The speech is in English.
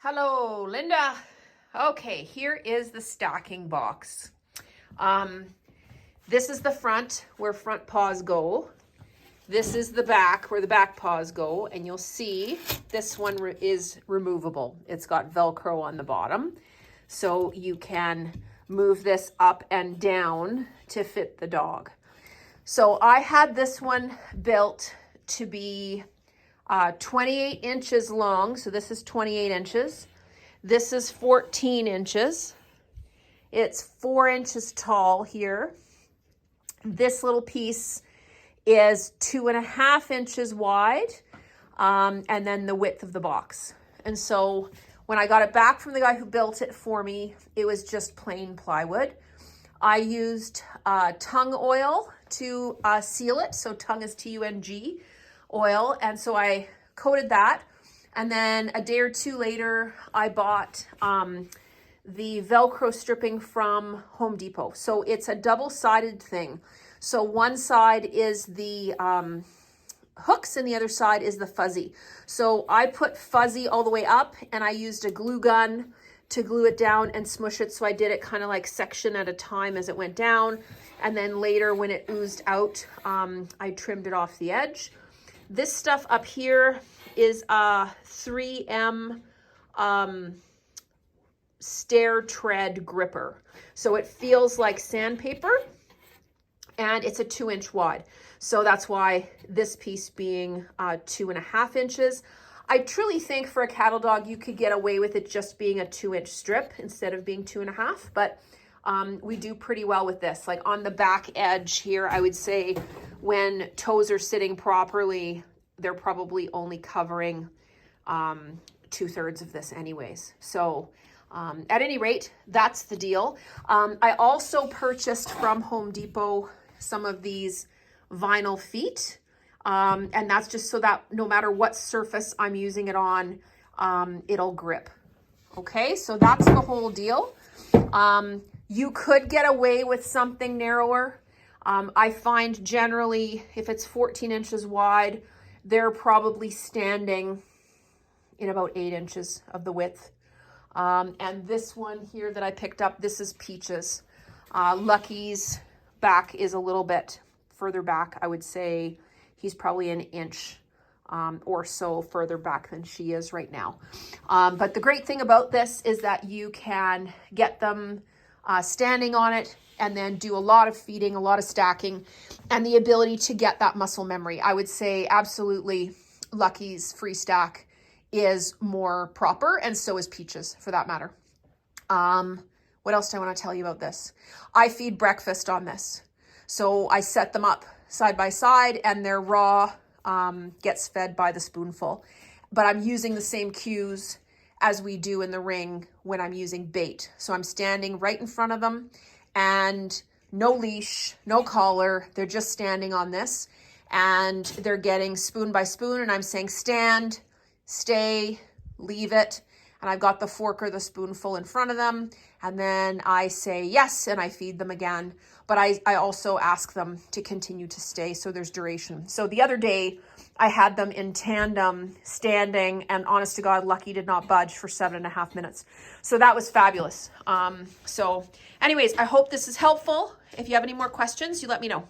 Hello, Linda. Okay, here is the stacking box. This is the front where front paws go. This is the back where the back paws go, and you'll see this one is removable. It's got Velcro on the bottom, so you can move this up and down to fit the dog. So I had this one built to be 28 inches long. So this is 28 inches. This is 14 inches. It's 4 inches tall here. This little piece is 2.5 inches wide, and then the width of the box. And so when I got it back from the guy who built it for me, it was just plain plywood. I used tung oil to seal it. So tung is T-U-N-G oil. And so I coated that. And then a day or two later, I bought the Velcro stripping from Home Depot. So it's a double-sided thing. So one side is the hooks and the other side is the fuzzy. So I put fuzzy all the way up, and I used a glue gun to glue it down and smush it. So I did it kind of like section at a time as it went down. And then later when it oozed out, I trimmed it off the edge. This stuff up here is a 3M stair tread gripper. So it feels like sandpaper, and it's a 2-inch wide. So that's why this piece being 2.5 inches. I truly think for a cattle dog, you could get away with it just being a 2-inch strip instead of being 2.5, but we do pretty well with this. Like on the back edge here, I would say when toes are sitting properly, they're probably only covering 2/3 of this anyways. So at any rate, that's the deal. I also purchased from Home Depot some of these vinyl feet. And that's just so that no matter what surface I'm using it on, it'll grip. Okay, so that's the whole deal. You could get away with something narrower. I find generally if it's 14 inches wide, they're probably standing in about 8 inches of the width. And this one here that I picked up, this is Peach's. Lucky's back is a little bit further back. I would say he's probably an inch or so further back than she is right now. But the great thing about this is that you can get them standing on it and then do a lot of feeding, a lot of stacking, and the ability to get that muscle memory. I would say absolutely Lucky's free stack is more proper, and so is Peach's for that matter. What else do I want to tell you about this? I feed breakfast on this. So I set them up side by side, and their raw gets fed by the spoonful. But I'm using the same cues as we do in the ring when I'm using bait. So I'm standing right in front of them, and no leash, no collar. They're just standing on this, and they're getting spoon by spoon, and I'm saying stand, stay, leave it. And I've got the fork or the spoonful in front of them. And then I say yes, and I feed them again. But I also ask them to continue to stay, so there's duration. So the other day, I had them in tandem, standing, and honest to God, Lucky did not budge for 7.5 minutes. So that was fabulous. So anyways, I hope this is helpful. If you have any more questions, you let me know.